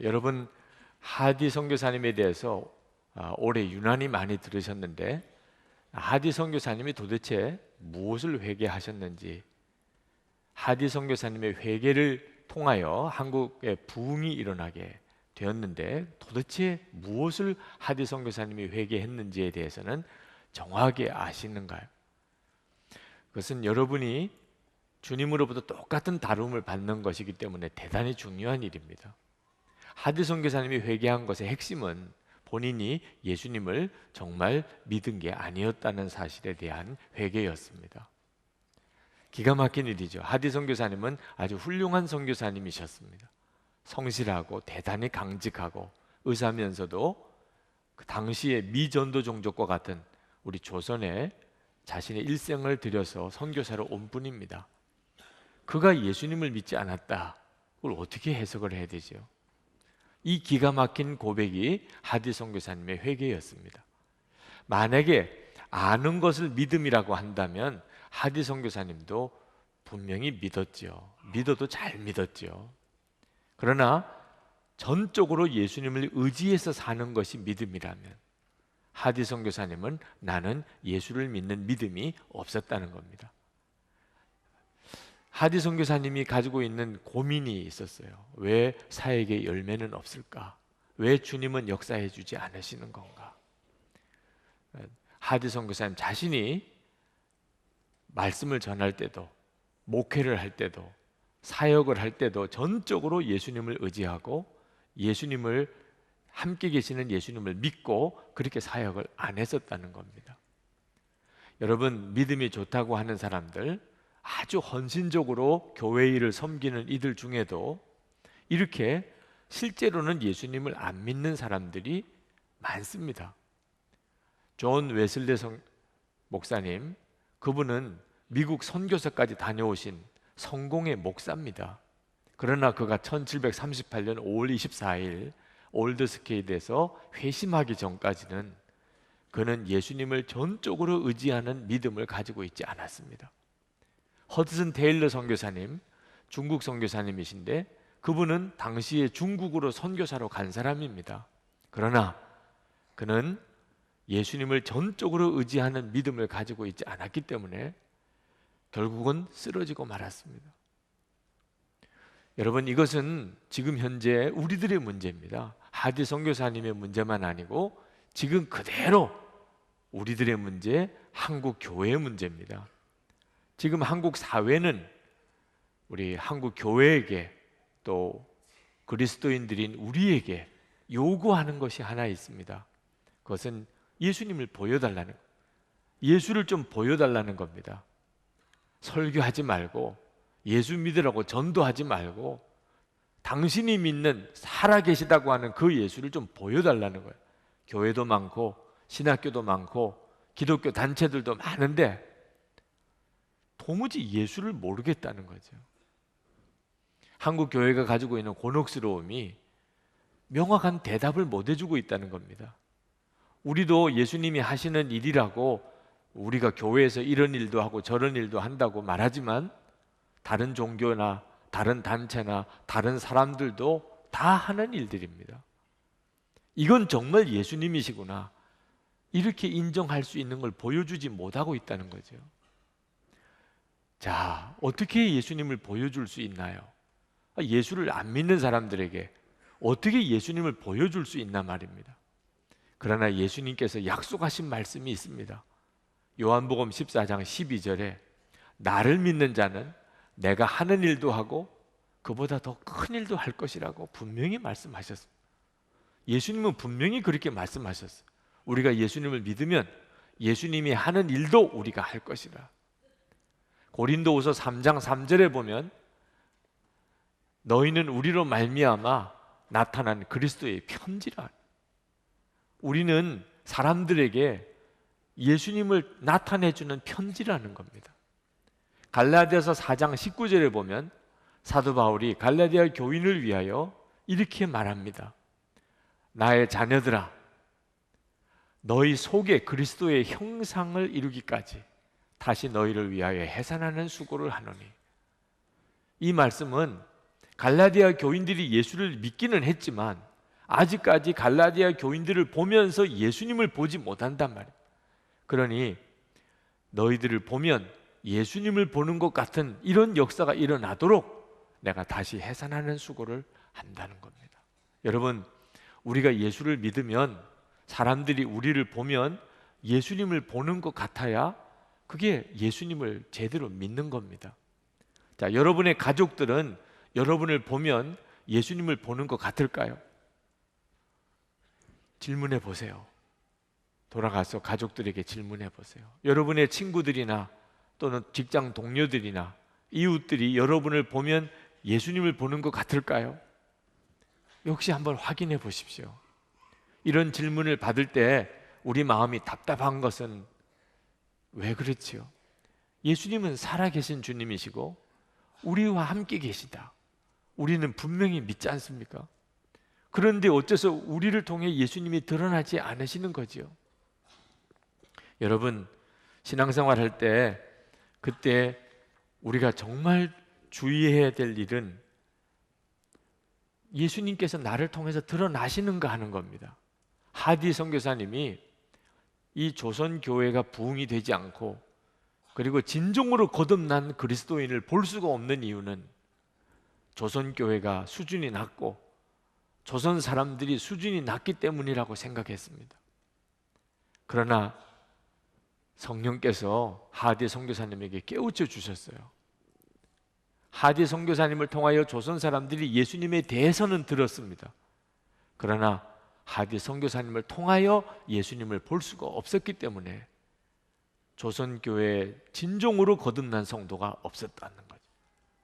여러분 하디 선교사님에 대해서 올해 유난히 많이 들으셨는데, 하디 선교사님이 도대체 무엇을 회개하셨는지, 하디 선교사님의 회개를 통하여 한국에 부흥이 일어나게 되었는데 도대체 무엇을 하디 선교사님이 회개했는지에 대해서는 정확하게 아시는가요? 그것은 여러분이 주님으로부터 똑같은 다룸을 받는 것이기 때문에 대단히 중요한 일입니다. 하디 선교사님이 회개한 것의 핵심은 본인이 예수님을 정말 믿은 게 아니었다는 사실에 대한 회개였습니다. 기가 막힌 일이죠. 하디 선교사님은 아주 훌륭한 선교사님이셨습니다. 성실하고 대단히 강직하고 의사면서도 그 당시의 미전도 종족과 같은 우리 조선에 자신의 일생을 들여서 선교사로 온 분입니다. 그가 예수님을 믿지 않았다. 그걸 어떻게 해석을 해야 되죠? 이 기가 막힌 고백이 하디 선교사님의 회개였습니다. 만약에 아는 것을 믿음이라고 한다면 하디 선교사님도 분명히 믿었죠. 믿어도 잘 믿었죠. 그러나 전적으로 예수님을 의지해서 사는 것이 믿음이라면 하디 선교사님은 나는 예수를 믿는 믿음이 없었다는 겁니다. 하디 선교사님이 가지고 있는 고민이 있었어요. 왜 사역의 열매는 없을까? 왜 주님은 역사해 주지 않으시는 건가? 하디 선교사님 자신이 말씀을 전할 때도, 목회를 할 때도, 사역을 할 때도 전적으로 예수님을 의지하고 예수님을, 함께 계시는 예수님을 믿고 그렇게 사역을 안 했었다는 겁니다. 여러분, 믿음이 좋다고 하는 사람들, 아주 헌신적으로 교회 일을 섬기는 이들 중에도 이렇게 실제로는 예수님을 안 믿는 사람들이 많습니다. 존 웨슬리 목사님, 그분은 미국 선교사까지 다녀오신 성공의 목사입니다. 그러나 그가 1738년 5월 24일 올드스케이드에서 회심하기 전까지는 그는 예수님을 전적으로 의지하는 믿음을 가지고 있지 않았습니다. 허드슨 테일러 선교사님, 중국 선교사님이신데 그분은 당시에 중국으로 선교사로 간 사람입니다. 그러나 그는 예수님을 전적으로 의지하는 믿음을 가지고 있지 않았기 때문에 결국은 쓰러지고 말았습니다. 여러분, 이것은 지금 현재 우리들의 문제입니다. 하디 선교사님의 문제만 아니고 지금 그대로 우리들의 문제, 한국 교회의 문제입니다. 지금 한국 사회는 우리 한국 교회에게 또 그리스도인들인 우리에게 요구하는 것이 하나 있습니다. 그것은 예수님을 보여달라는, 예수를 좀 보여달라는 겁니다. 설교하지 말고 예수 믿으라고 전도하지 말고 당신이 믿는 살아계시다고 하는 그 예수를 좀 보여달라는 거예요. 교회도 많고 신학교도 많고 기독교 단체들도 많은데 도무지 예수를 모르겠다는 거죠. 한국 교회가 가지고 있는 곤혹스러움이 명확한 대답을 못 해주고 있다는 겁니다. 우리도 예수님이 하시는 일이라고 우리가 교회에서 이런 일도 하고 저런 일도 한다고 말하지만 다른 종교나 다른 단체나 다른 사람들도 다 하는 일들입니다. 이건 정말 예수님이시구나, 이렇게 인정할 수 있는 걸 보여주지 못하고 있다는 거죠. 자, 어떻게 예수님을 보여줄 수 있나요? 예수를 안 믿는 사람들에게 어떻게 예수님을 보여줄 수 있나 말입니다. 그러나 예수님께서 약속하신 말씀이 있습니다. 요한복음 14장 12절에 나를 믿는 자는 내가 하는 일도 하고 그보다 더 큰 일도 할 것이라고 분명히 말씀하셨습니다. 예수님은 분명히 그렇게 말씀하셨어요. 우리가 예수님을 믿으면 예수님이 하는 일도 우리가 할 것이라. 고린도후서 3장 3절에 보면 너희는 우리로 말미암아 나타난 그리스도의 편지라. 우리는 사람들에게 예수님을 나타내주는 편지라는 겁니다. 갈라디아서 4장 19절에 보면 사도 바울이 갈라디아 교인을 위하여 이렇게 말합니다. 나의 자녀들아, 너희 속에 그리스도의 형상을 이루기까지 다시 너희를 위하여 해산하는 수고를 하노니. 이 말씀은 갈라디아 교인들이 예수를 믿기는 했지만 아직까지 갈라디아 교인들을 보면서 예수님을 보지 못한단 말이에요. 그러니 너희들을 보면 예수님을 보는 것 같은 이런 역사가 일어나도록 내가 다시 해산하는 수고를 한다는 겁니다. 여러분, 우리가 예수를 믿으면 사람들이 우리를 보면 예수님을 보는 것 같아야 그게 예수님을 제대로 믿는 겁니다. 자, 여러분의 가족들은 여러분을 보면 예수님을 보는 것 같을까요? 질문해 보세요. 돌아가서 가족들에게 질문해 보세요. 여러분의 친구들이나 또는 직장 동료들이나 이웃들이 여러분을 보면 예수님을 보는 것 같을까요? 역시 한번 확인해 보십시오. 이런 질문을 받을 때 우리 마음이 답답한 것은 왜 그렇지요? 예수님은 살아계신 주님이시고 우리와 함께 계시다. 우리는 분명히 믿지 않습니까? 그런데 어째서 우리를 통해 예수님이 드러나지 않으시는 거지요? 여러분, 신앙생활 할 때 그때 우리가 정말 주의해야 될 일은 예수님께서 나를 통해서 드러나시는가 하는 겁니다. 하디 선교사님이 이 조선 교회가 부흥이 되지 않고 그리고 진정으로 거듭난 그리스도인을 볼 수가 없는 이유는 조선 교회가 수준이 낮고 조선 사람들이 수준이 낮기 때문이라고 생각했습니다. 그러나 성령께서 하디 선교사님에게 깨우쳐 주셨어요. 하디 선교사님을 통하여 조선 사람들이 예수님에 대해서는 들었습니다. 그러나 하디 선교사님을 통하여 예수님을 볼 수가 없었기 때문에 조선교회에 진정으로 거듭난 성도가 없었다는 거죠.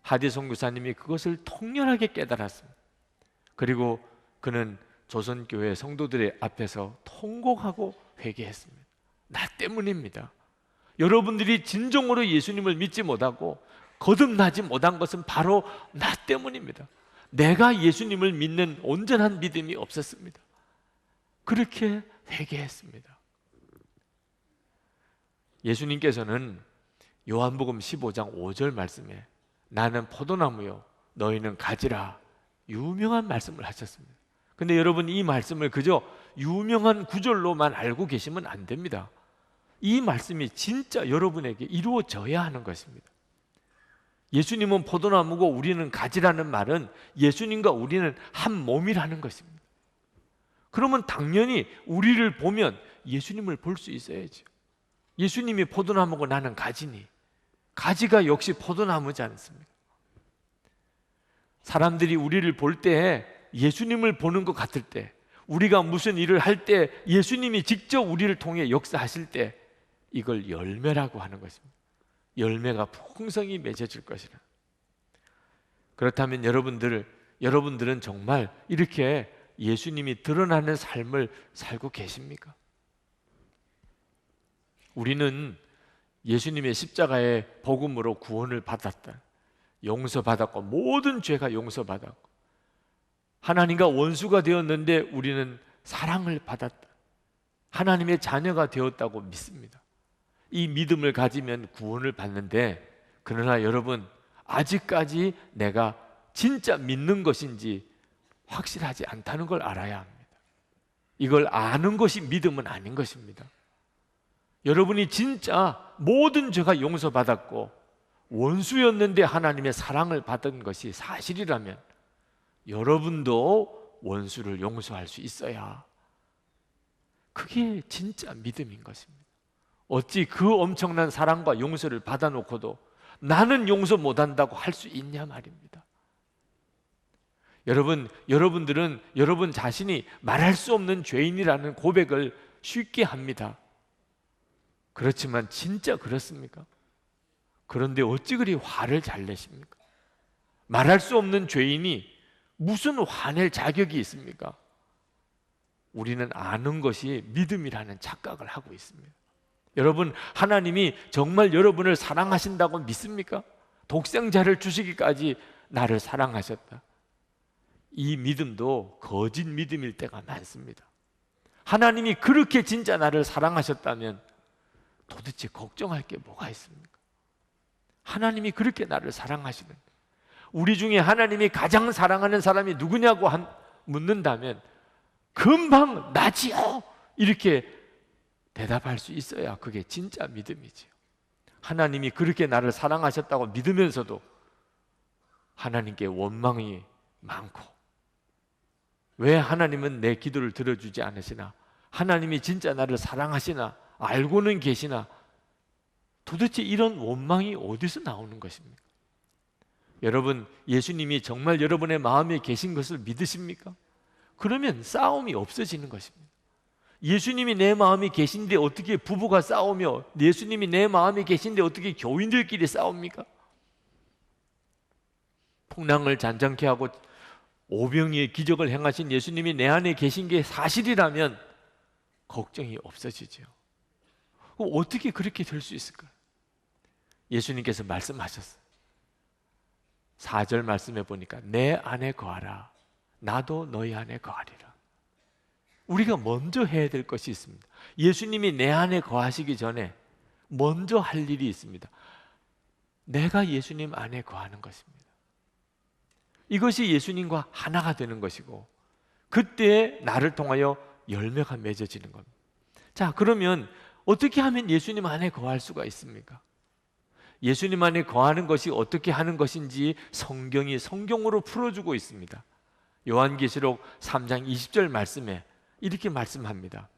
하디 선교사님이 그것을 통렬하게 깨달았습니다. 그리고 그는 조선교회 성도들의 앞에서 통곡하고 회개했습니다. 나 때문입니다. 여러분들이 진정으로 예수님을 믿지 못하고 거듭나지 못한 것은 바로 나 때문입니다. 내가 예수님을 믿는 온전한 믿음이 없었습니다. 그렇게 회개했습니다. 예수님께서는 요한복음 15장 5절 말씀에 나는 포도나무요 너희는 가지라 유명한 말씀을 하셨습니다. 근데 여러분, 이 말씀을 그저 유명한 구절로만 알고 계시면 안 됩니다. 이 말씀이 진짜 여러분에게 이루어져야 하는 것입니다. 예수님은 포도나무고 우리는 가지라는 말은 예수님과 우리는 한 몸이라는 것입니다. 그러면 당연히 우리를 보면 예수님을 볼 수 있어야죠. 예수님이 포도나무고 나는 가지니 가지가 역시 포도나무지 않습니까? 사람들이 우리를 볼 때 예수님을 보는 것 같을 때, 우리가 무슨 일을 할 때 예수님이 직접 우리를 통해 역사하실 때 이걸 열매라고 하는 것입니다. 열매가 풍성히 맺어질 것이라. 그렇다면 여러분들은 정말 이렇게 예수님이 드러나는 삶을 살고 계십니까? 우리는 예수님의 십자가의 복음으로 구원을 받았다. 용서받았고 모든 죄가 용서받았고 하나님과 원수가 되었는데 우리는 사랑을 받았다. 하나님의 자녀가 되었다고 믿습니다. 이 믿음을 가지면 구원을 받는데, 그러나 여러분, 아직까지 내가 진짜 믿는 것인지 확실하지 않다는 걸 알아야 합니다. 이걸 아는 것이 믿음은 아닌 것입니다. 여러분이 진짜 모든 죄가 용서받았고 원수였는데 하나님의 사랑을 받은 것이 사실이라면 여러분도 원수를 용서할 수 있어야 그게 진짜 믿음인 것입니다. 어찌 그 엄청난 사랑과 용서를 받아놓고도 나는 용서 못한다고 할 수 있냐 말입니다. 여러분들은 여러분 자신이 말할 수 없는 죄인이라는 고백을 쉽게 합니다. 그렇지만 진짜 그렇습니까? 그런데 어찌 그리 화를 잘 내십니까? 말할 수 없는 죄인이 무슨 화낼 자격이 있습니까? 우리는 아는 것이 믿음이라는 착각을 하고 있습니다. 여러분, 하나님이 정말 여러분을 사랑하신다고 믿습니까? 독생자를 주시기까지 나를 사랑하셨다. 이 믿음도 거짓 믿음일 때가 많습니다. 하나님이 그렇게 진짜 나를 사랑하셨다면 도대체 걱정할 게 뭐가 있습니까? 하나님이 그렇게 나를 사랑하시는데 우리 중에 하나님이 가장 사랑하는 사람이 누구냐고 묻는다면 금방 나지요 이렇게 대답할 수 있어야 그게 진짜 믿음이지요. 하나님이 그렇게 나를 사랑하셨다고 믿으면서도 하나님께 원망이 많고, 왜 하나님은 내 기도를 들어주지 않으시나, 하나님이 진짜 나를 사랑하시나, 알고는 계시나, 도대체 이런 원망이 어디서 나오는 것입니까? 여러분, 예수님이 정말 여러분의 마음에 계신 것을 믿으십니까? 그러면 싸움이 없어지는 것입니다. 예수님이 내 마음에 계신데 어떻게 부부가 싸우며, 예수님이 내 마음에 계신데 어떻게 교인들끼리 싸웁니까? 풍랑을 잔잔케 하고 오병이의 기적을 행하신 예수님이 내 안에 계신 게 사실이라면 걱정이 없어지죠. 그럼 어떻게 그렇게 될 수 있을까요? 예수님께서 말씀하셨어요. 4절 말씀해 보니까 내 안에 거하라, 나도 너희 안에 거하리라. 우리가 먼저 해야 될 것이 있습니다. 예수님이 내 안에 거하시기 전에 먼저 할 일이 있습니다. 내가 예수님 안에 거하는 것입니다. 이것이 예수님과 하나가 되는 것이고, 그때 나를 통하여 열매가 맺어지는 겁니다. 자, 그러면 어떻게 하면 예수님 안에 거할 수가 있습니까? 예수님 안에 거하는 것이 어떻게 하는 것인지 성경이 성경으로 풀어주고 있습니다. 요한계시록 3장 20절 말씀에 이렇게 말씀합니다.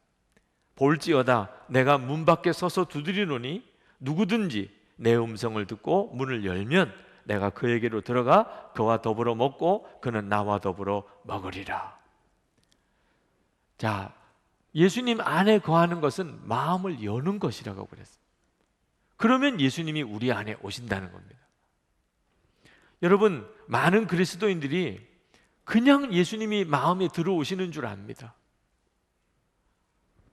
볼지어다 내가 문 밖에 서서 두드리노니 누구든지 내 음성을 듣고 문을 열면 내가 그에게로 들어가 그와 더불어 먹고 그는 나와 더불어 먹으리라. 자, 예수님 안에 거하는 것은 마음을 여는 것이라고 그랬어요. 그러면 예수님이 우리 안에 오신다는 겁니다. 여러분, 많은 그리스도인들이 그냥 예수님이 마음에 들어오시는 줄 압니다.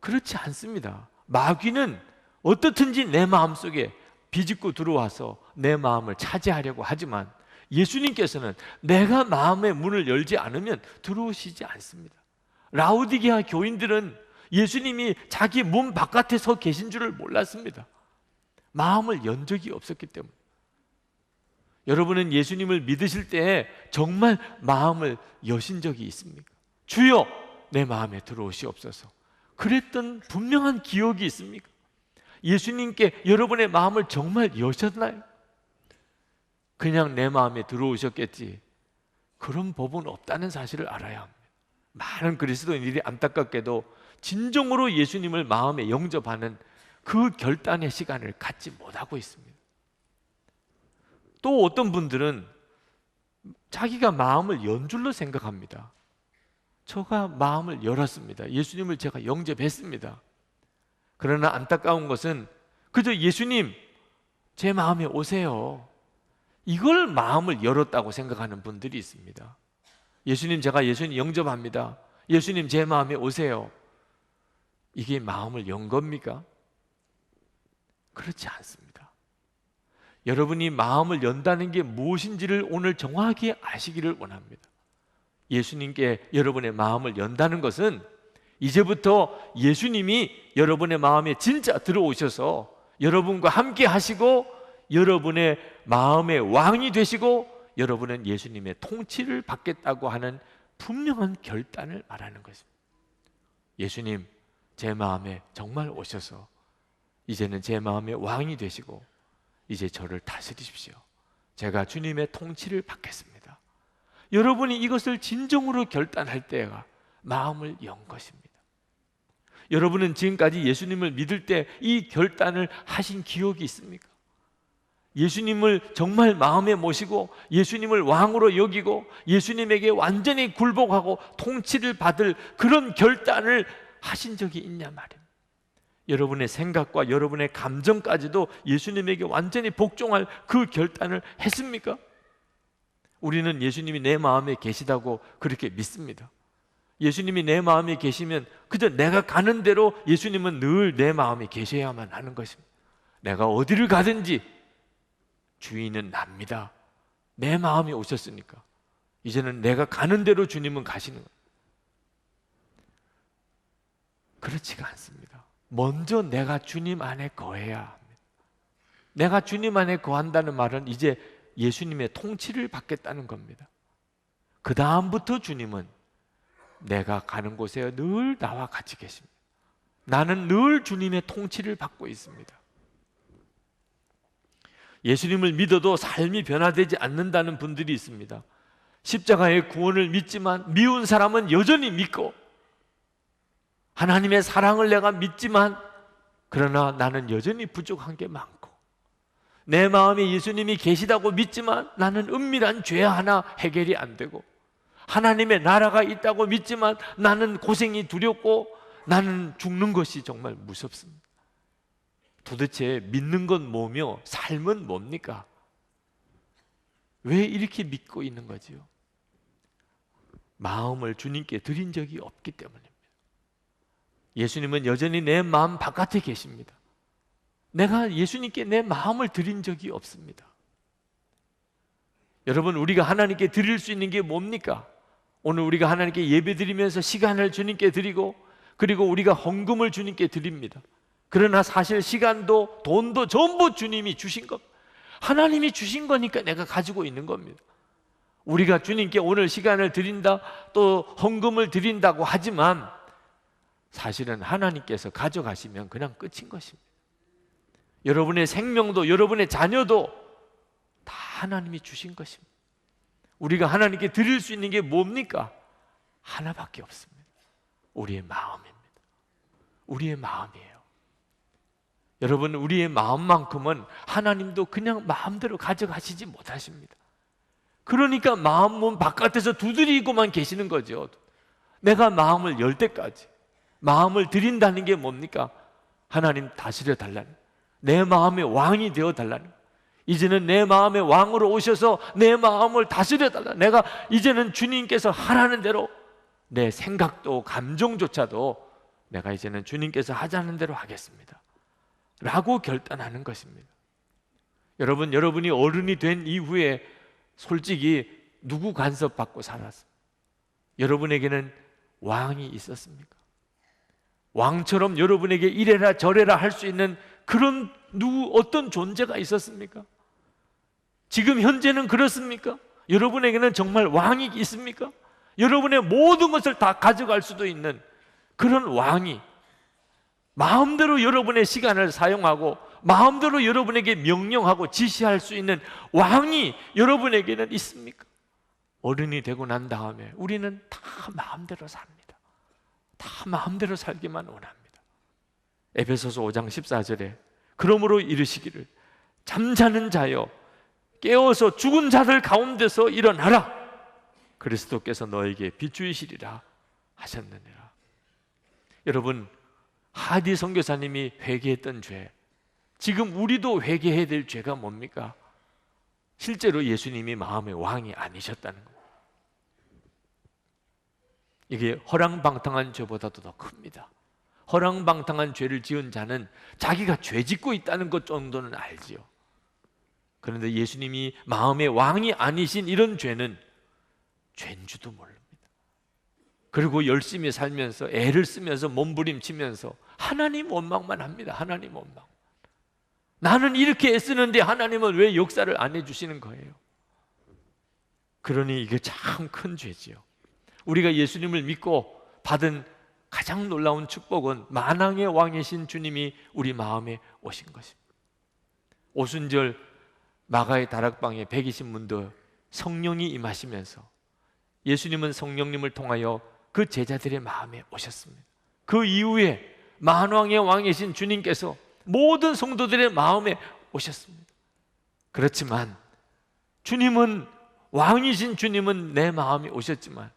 그렇지 않습니다. 마귀는 어떻든지 내 마음속에 비집고 들어와서 내 마음을 차지하려고 하지만 예수님께서는 내가 마음의 문을 열지 않으면 들어오시지 않습니다. 라오디게아 교인들은 예수님이 자기 문 바깥에 서 계신 줄을 몰랐습니다. 마음을 연 적이 없었기 때문에. 여러분은 예수님을 믿으실 때 정말 마음을 여신 적이 있습니까? 주여 내 마음에 들어오시옵소서, 그랬던 분명한 기억이 있습니까? 예수님께 여러분의 마음을 정말 여셨나요? 그냥 내 마음에 들어오셨겠지, 그런 법은 없다는 사실을 알아야 합니다. 많은 그리스도인들이 안타깝게도 진정으로 예수님을 마음에 영접하는 그 결단의 시간을 갖지 못하고 있습니다. 또 어떤 분들은 자기가 마음을 연 줄로 생각합니다. 저가 마음을 열었습니다. 예수님을 제가 영접했습니다. 그러나 안타까운 것은 그저 예수님 제 마음에 오세요, 이걸 마음을 열었다고 생각하는 분들이 있습니다. 예수님 제가 예수님 영접합니다, 예수님 제 마음에 오세요, 이게 마음을 연 겁니까? 그렇지 않습니다. 여러분이 마음을 연다는 게 무엇인지를 오늘 정확히 아시기를 원합니다. 예수님께 여러분의 마음을 연다는 것은 이제부터 예수님이 여러분의 마음에 진짜 들어오셔서 여러분과 함께 하시고 여러분의 마음의 왕이 되시고 여러분은 예수님의 통치를 받겠다고 하는 분명한 결단을 말하는 것입니다. 예수님 제 마음에 정말 오셔서 이제는 제 마음의 왕이 되시고 이제 저를 다스리십시오. 제가 주님의 통치를 받겠습니다. 여러분이 이것을 진정으로 결단할 때가 마음을 연 것입니다. 여러분은 지금까지 예수님을 믿을 때 이 결단을 하신 기억이 있습니까? 예수님을 정말 마음에 모시고 예수님을 왕으로 여기고 예수님에게 완전히 굴복하고 통치를 받을 그런 결단을 하신 적이 있냐 말입니다. 여러분의 생각과 여러분의 감정까지도 예수님에게 완전히 복종할 그 결단을 했습니까? 우리는 예수님이 내 마음에 계시다고 그렇게 믿습니다. 예수님이 내 마음에 계시면 그저 내가 가는 대로 예수님은 늘 내 마음에 계셔야만 하는 것입니다. 내가 어디를 가든지 주인은 납니다. 내 마음에 오셨으니까 이제는 내가 가는 대로 주님은 가시는 거예요. 그렇지가 않습니다. 먼저 내가 주님 안에 거해야 합니다. 내가 주님 안에 거한다는 말은 이제 예수님의 통치를 받겠다는 겁니다. 그 다음부터 주님은 내가 가는 곳에 늘 나와 같이 계십니다. 나는 늘 주님의 통치를 받고 있습니다. 예수님을 믿어도 삶이 변화되지 않는다는 분들이 있습니다. 십자가의 구원을 믿지만 미운 사람은 여전히 믿고, 하나님의 사랑을 내가 믿지만 그러나 나는 여전히 부족한 게 많고, 내 마음에 예수님이 계시다고 믿지만 나는 은밀한 죄 하나 해결이 안 되고, 하나님의 나라가 있다고 믿지만 나는 고생이 두렵고 나는 죽는 것이 정말 무섭습니다. 도대체 믿는 건 뭐며 삶은 뭡니까? 왜 이렇게 믿고 있는 거지요? 마음을 주님께 드린 적이 없기 때문입니다. 예수님은 여전히 내 마음 바깥에 계십니다. 내가 예수님께 내 마음을 드린 적이 없습니다. 여러분, 우리가 하나님께 드릴 수 있는 게 뭡니까? 오늘 우리가 하나님께 예배드리면서 시간을 주님께 드리고, 그리고 우리가 헌금을 주님께 드립니다. 그러나 사실 시간도 돈도 전부 주님이 주신 것, 하나님이 주신 거니까 내가 가지고 있는 겁니다. 우리가 주님께 오늘 시간을 드린다, 또 헌금을 드린다고 하지만 사실은 하나님께서 가져가시면 그냥 끝인 것입니다. 여러분의 생명도 여러분의 자녀도 다 하나님이 주신 것입니다. 우리가 하나님께 드릴 수 있는 게 뭡니까? 하나밖에 없습니다. 우리의 마음입니다. 우리의 마음이에요. 여러분, 우리의 마음만큼은 하나님도 그냥 마음대로 가져가시지 못하십니다. 그러니까 마음 문 바깥에서 두드리고만 계시는 거죠. 내가 마음을 열 때까지. 마음을 드린다는 게 뭡니까? 하나님 다스려 달라는, 내 마음의 왕이 되어 달라는, 이제는 내 마음의 왕으로 오셔서 내 마음을 다스려 달라. 내가 이제는 주님께서 하라는 대로 내 생각도 감정조차도 내가 이제는 주님께서 하자는 대로 하겠습니다 라고 결단하는 것입니다. 여러분, 여러분이 어른이 된 이후에 솔직히 누구 간섭받고 살았습니까? 여러분에게는 왕이 있었습니까? 왕처럼 여러분에게 이래라 저래라 할 수 있는 그런 어떤 존재가 있었습니까? 지금 현재는 그렇습니까? 여러분에게는 정말 왕이 있습니까? 여러분의 모든 것을 다 가져갈 수도 있는 그런 왕이, 마음대로 여러분의 시간을 사용하고 마음대로 여러분에게 명령하고 지시할 수 있는 왕이 여러분에게는 있습니까? 어른이 되고 난 다음에 우리는 다 마음대로 삽니다. 다 마음대로 살기만 원합니다. 에베소서 5장 14절에 그러므로 이르시기를 잠자는 자여 깨어서 죽은 자들 가운데서 일어나라, 그리스도께서 너에게 비추이시리라 하셨느니라. 여러분, 하디 선교사님이 회개했던 죄, 지금 우리도 회개해야 될 죄가 뭡니까? 실제로 예수님이 마음의 왕이 아니셨다는 거예요. 이게 허랑방탕한 죄보다도 더 큽니다. 허랑방탕한 죄를 지은 자는 자기가 죄 짓고 있다는 것 정도는 알지요. 그런데 예수님이 마음의 왕이 아니신 이런 죄는 죄인지도 모릅니다. 그리고 열심히 살면서 애를 쓰면서 몸부림치면서 하나님 원망만 합니다. 하나님 원망. 나는 이렇게 애쓰는데 하나님은 왜 역사를 안 해주시는 거예요? 그러니 이게 참 큰 죄지요. 우리가 예수님을 믿고 받은 가장 놀라운 축복은 만왕의 왕이신 주님이 우리 마음에 오신 것입니다. 오순절 마가의 다락방에 120문도 성령이 임하시면서 예수님은 성령님을 통하여 그 제자들의 마음에 오셨습니다. 그 이후에 만왕의 왕이신 주님께서 모든 성도들의 마음에 오셨습니다. 그렇지만 주님은, 왕이신 주님은 내 마음에 오셨지만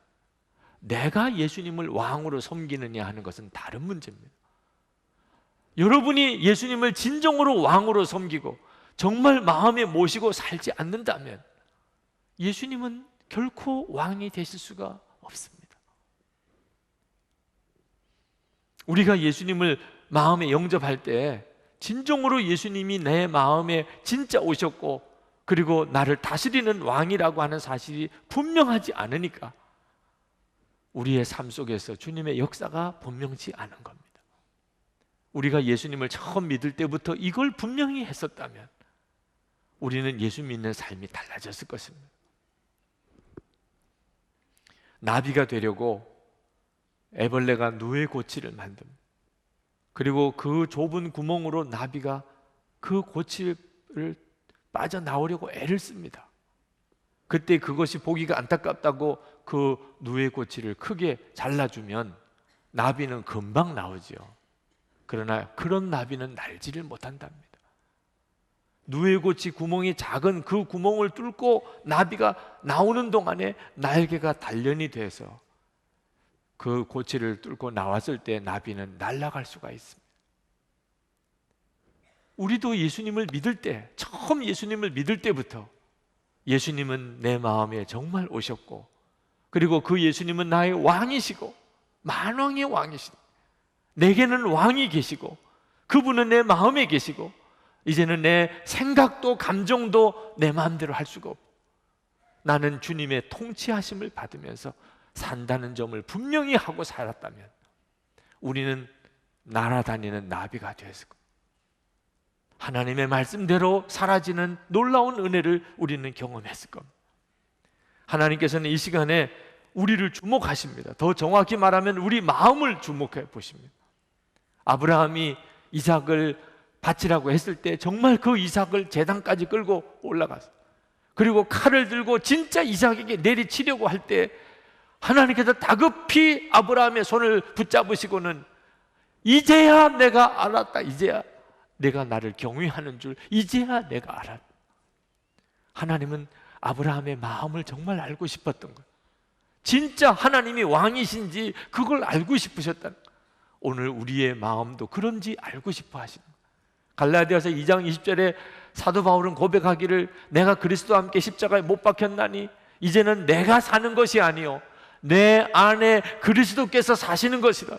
내가 예수님을 왕으로 섬기느냐 하는 것은 다른 문제입니다. 여러분이 예수님을 진정으로 왕으로 섬기고 정말 마음에 모시고 살지 않는다면 예수님은 결코 왕이 되실 수가 없습니다. 우리가 예수님을 마음에 영접할 때 진정으로 예수님이 내 마음에 진짜 오셨고 그리고 나를 다스리는 왕이라고 하는 사실이 분명하지 않으니까 우리의 삶 속에서 주님의 역사가 분명치 않은 겁니다. 우리가 예수님을 처음 믿을 때부터 이걸 분명히 했었다면 우리는 예수 믿는 삶이 달라졌을 것입니다. 나비가 되려고 애벌레가 누에 고치를 만듭니다. 그리고 그 좁은 구멍으로 나비가 그 고치를 빠져나오려고 애를 씁니다. 그때 그것이 보기가 안타깝다고 그 누에 고치를 크게 잘라주면 나비는 금방 나오지요. 그러나 그런 나비는 날지를 못한답니다. 누에 고치 구멍이 작은 그 구멍을 뚫고 나비가 나오는 동안에 날개가 단련이 돼서 그 고치를 뚫고 나왔을 때 나비는 날아갈 수가 있습니다. 우리도 예수님을 믿을 때, 처음 예수님을 믿을 때부터 예수님은 내 마음에 정말 오셨고, 그리고 그 예수님은 나의 왕이시고 만왕의 왕이신, 내게는 왕이 계시고 그분은 내 마음에 계시고, 이제는 내 생각도 감정도 내 마음대로 할 수가 없고 나는 주님의 통치하심을 받으면서 산다는 점을 분명히 하고 살았다면 우리는 날아다니는 나비가 되었을 겁니다. 하나님의 말씀대로 사라지는 놀라운 은혜를 우리는 경험했을 겁니다. 하나님께서는 이 시간에 우리를 주목하십니다. 더 정확히 말하면 우리 마음을 주목해 보십니다. 아브라함이 이삭을 바치라고 했을 때 정말 그 이삭을 제단까지 끌고 올라갔어요. 그리고 칼을 들고 진짜 이삭에게 내리치려고 할 때 하나님께서 다급히 아브라함의 손을 붙잡으시고는 이제야 내가 알았다, 이제야 내가 나를 경외하는 줄 이제야 내가 알았다. 하나님은 아브라함의 마음을 정말 알고 싶었던 거예요. 진짜 하나님이 왕이신지 그걸 알고 싶으셨다는 거예요. 오늘 우리의 마음도 그런지 알고 싶어 하시는 거예요. 갈라디아서 2장 20절에 사도 바울은 고백하기를 내가 그리스도와 함께 십자가에 못 박혔나니 이제는 내가 사는 것이 아니요 내 안에 그리스도께서 사시는 것이다.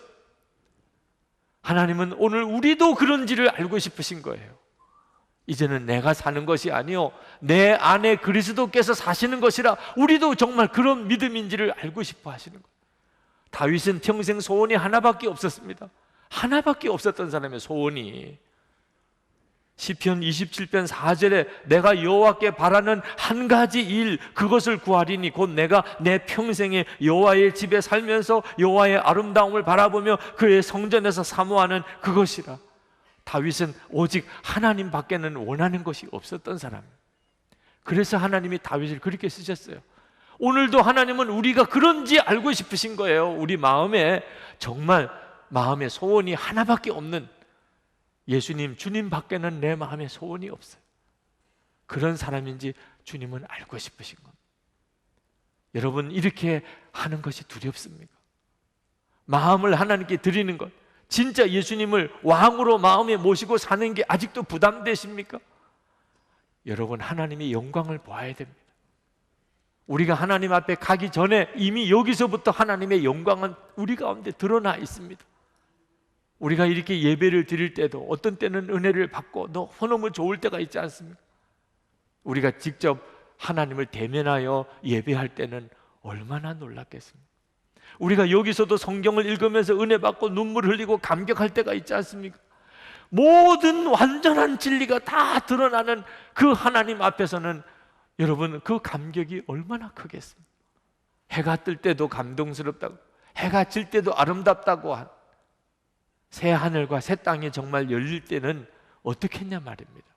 하나님은 오늘 우리도 그런지를 알고 싶으신 거예요. 이제는 내가 사는 것이 아니요 내 안에 그리스도께서 사시는 것이라. 우리도 정말 그런 믿음인지를 알고 싶어 하시는 거예요. 다윗은 평생 소원이 하나밖에 없었습니다. 하나밖에 없었던 사람의 소원이 시편 27편 4절에 내가 여호와께 바라는 한 가지 일 그것을 구하리니 곧 내가 내 평생에 여호와의 집에 살면서 여호와의 아름다움을 바라보며 그의 성전에서 사모하는 그것이라. 다윗은 오직 하나님 밖에는 원하는 것이 없었던 사람입니다. 그래서 하나님이 다윗을 그렇게 쓰셨어요. 오늘도 하나님은 우리가 그런지 알고 싶으신 거예요. 우리 마음에 정말 마음의 소원이 하나밖에 없는 예수님, 주님 밖에는 내 마음에 소원이 없어요. 그런 사람인지 주님은 알고 싶으신 겁니다. 여러분, 이렇게 하는 것이 두렵습니까? 마음을 하나님께 드리는 것, 진짜 예수님을 왕으로 마음에 모시고 사는 게 아직도 부담되십니까? 여러분, 하나님의 영광을 보아야 됩니다. 우리가 하나님 앞에 가기 전에 이미 여기서부터 하나님의 영광은 우리 가운데 드러나 있습니다. 우리가 이렇게 예배를 드릴 때도 어떤 때는 은혜를 받고 너무너무 좋을 때가 있지 않습니까? 우리가 직접 하나님을 대면하여 예배할 때는 얼마나 놀랍겠습니까? 우리가 여기서도 성경을 읽으면서 은혜 받고 눈물 흘리고 감격할 때가 있지 않습니까? 모든 완전한 진리가 다 드러나는 그 하나님 앞에서는 여러분 그 감격이 얼마나 크겠습니까? 해가 뜰 때도 감동스럽다고, 해가 질 때도 아름답다고 한 새 하늘과 새 땅이 정말 열릴 때는 어떻게 했냐 말입니다.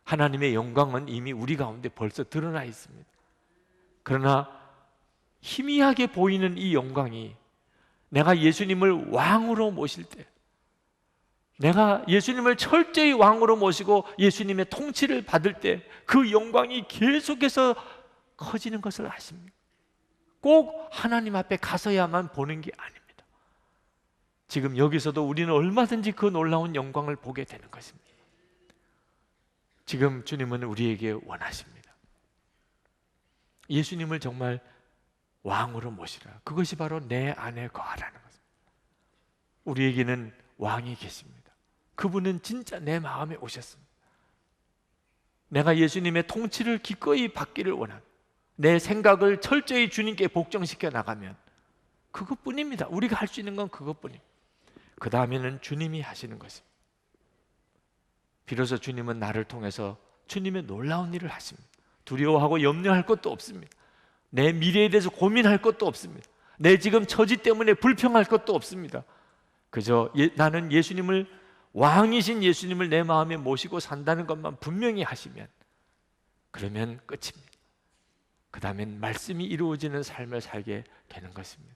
하나님의 영광은 이미 우리 가운데 벌써 드러나 있습니다. 그러나 희미하게 보이는 이 영광이 내가 예수님을 왕으로 모실 때, 내가 예수님을 철저히 왕으로 모시고 예수님의 통치를 받을 때 그 영광이 계속해서 커지는 것을 아십니까? 꼭 하나님 앞에 가서야만 보는 게 아닙니다. 지금 여기서도 우리는 얼마든지 그 놀라운 영광을 보게 되는 것입니다. 지금 주님은 우리에게 원하십니다. 예수님을 정말 왕으로 모시라. 그것이 바로 내 안에 거하라는 것입니다. 우리에게는 왕이 계십니다. 그분은 진짜 내 마음에 오셨습니다. 내가 예수님의 통치를 기꺼이 받기를 원합니다. 내 생각을 철저히 주님께 복종시켜 나가면 그것뿐입니다. 우리가 할 수 있는 건 그것뿐입니다. 그 다음에는 주님이 하시는 것입니다. 비로소 주님은 나를 통해서 주님의 놀라운 일을 하십니다. 두려워하고 염려할 것도 없습니다. 내 미래에 대해서 고민할 것도 없습니다. 내 지금 처지 때문에 불평할 것도 없습니다. 그저 나는 예수님을, 왕이신 예수님을 내 마음에 모시고 산다는 것만 분명히 하시면, 그러면 끝입니다. 그 다음엔 말씀이 이루어지는 삶을 살게 되는 것입니다.